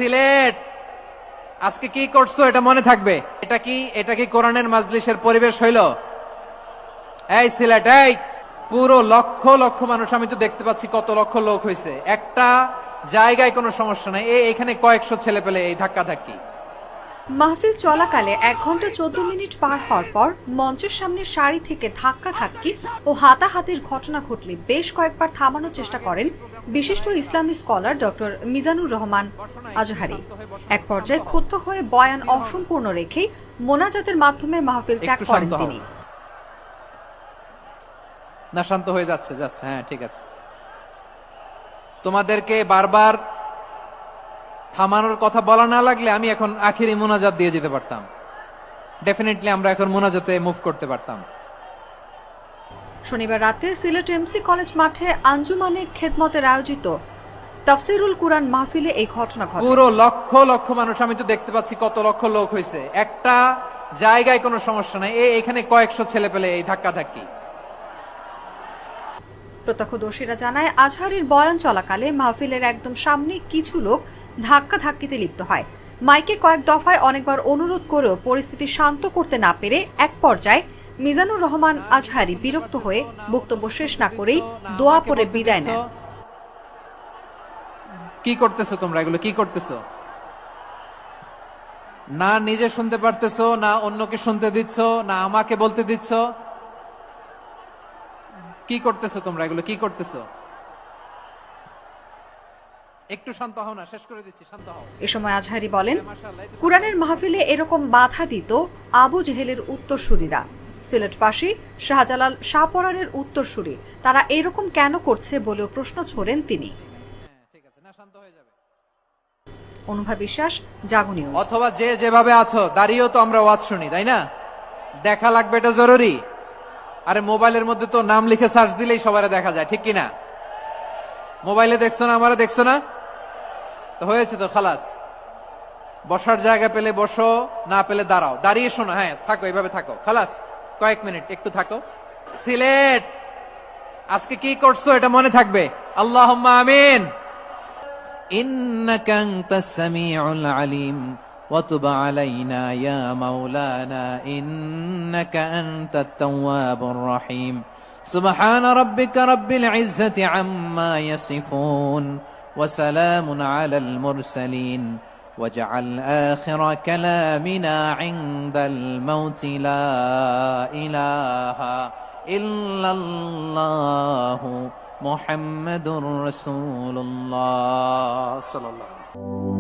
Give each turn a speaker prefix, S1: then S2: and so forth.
S1: সিলেট আজকে কি করছো এটা মনে থাকবে। এটা কি কোরআনের মাজলিসের পরিবেশ হইল? এই সিলেট, এই পুরো লক্ষ লক্ষ মানুষ, আমি তো দেখতে পাচ্ছি কত লক্ষ লোক হয়েছে, একটা জায়গায় কোনো সমস্যা নাই, এখানে কয়েকশো ছেলে পেলে এই ধাক্কা ধাক্কি।
S2: মাহফিল চলাকালে 1 ঘন্টা 14 মিনিট পার হওয়ার পর মঞ্চের সামনে সারি থেকে ধাক্কা ধাক্কি ও হাতাহাতির ঘটনা ঘটলে বেশ কয়েকবার থামানোর চেষ্টা করেন বিশিষ্ট ইসলামী স্কলার ডক্টর মিজানুর রহমান আজহারি। এক পর্যায়ে ক্ষুব্ধ হয়ে বয়ান অসম্পূর্ণ রেখেই মোনাজাতের মাধ্যমে মাহফিল ত্যাগ করেন তিনি।
S1: না, শান্ত হয়ে যাচ্ছে, হ্যাঁ ঠিক আছে। তোমাদেরকে বারবার থামানোর কথা বলা না লাগলে আমি এখন আখিরি মোনাজাত দিয়ে যেতে পারতাম। ডেফিনেটলি আমরা এখন মোনাজাতে মুভ করতে পারতাম।
S2: শনিবার রাতে সিলেট এমসি কলেজ মাঠে আঞ্জুমানে খেদমতের আয়োজিত তাফসিরুল কুরআন মাহফিলে এই ঘটনা ঘটে।
S1: পুরো লক্ষ লক্ষ মানুষ, আমি তো দেখতে পাচ্ছি কত লক্ষ লোক হয়েছে, একটা জায়গায় কোনো সমস্যা নাই, এখানে কয়েকশো ছেলে পেলে এই ধাক্কা ধাক্কি।
S2: প্রত্যক্ষদর্শীরা জানায়, আজহারির বয়ান চলাকালে মাহফিলের একদম সামনে কিছু লোক ধাক্কা ধাক্কিতে লিপ্ত হয়। মাইকে কয়েক দফায় অনেকবার অনুরোধ করেও পরিস্থিতি শান্ত করতে না পেরে এক পর্যায়ে মিজানুর রহমান আজহারি বিরক্ত হয়ে বক্তব্য শেষ না করেই দোয়া পড়ে বিদায় নেন।
S1: কি করতেছো তোমরা, এগুলো কি করতেছো? না নিজে শুনতে পারতেছো, না অন্যকে শুনতে দিচ্ছ, না আমাকে বলতে দিচ্ছ। কি করতেছো তোমরা, এগুলো কি করতেছো? একটু শান্ত হও না, শেষ করে দিচ্ছি, শান্ত হও।
S2: এ সময় আজহারি বলেন, কুরআনের মাহফিলে এরকম বাধা দিত আবু জেহেলের উত্তরসূরিরা। সিলেটবাসী শাহজালাল শাহপরানের উত্তরসূরি, তারা এরকম কেন করছে বলেও প্রশ্ন ছোড়েন তিনি।
S1: ঠিক আছে, না শান্ত হয়ে যাবে।
S2: অনুভা বিশ্বাস, জাগো নিউজ।
S1: অথবা যে যেভাবে আছো দাঁড়িয়েও তো আমরা ওয়াজ শুনি, তাই না? দেখা লাগবে, এটা জরুরি। আরে মোবাইলের মধ্যে তো নাম লিখে সার্চ দিলেই সবাই দেখা যায়, ঠিক কিনা? মোবাইলে দেখছো না, আমারা দেখছো না, তো হয়েছে তো, খালাস। বসার জায়গা পেলে বসো, না পেলে দাঁড়াও, দাঁড়িয়ে শোনো, হ্যাঁ থাকো, এইভাবে থাকো, খালাস। কয়েক মিনিট একটু থাকো। সিলেট আজকে কি করছো এটা মনে থাকবে। আল্লাহুম্মা আমিন। ইন্নাকা আনতাস সামিউল আলিম ওয়া তুব আলাইনা ইয়া মাওলানা ইন্নাকা আনতাত তাওয়াবুর রহিম। সুবহান রাব্বিকা রাব্বিল ইজ্জাতি আম্মা ইয়াসিফুন ওয়া সালামুন আলাল মুরসালিন واجعل آخر كلامنا عند الموت لا إله إلا الله محمد رسول الله صلى الله عليه وسلم.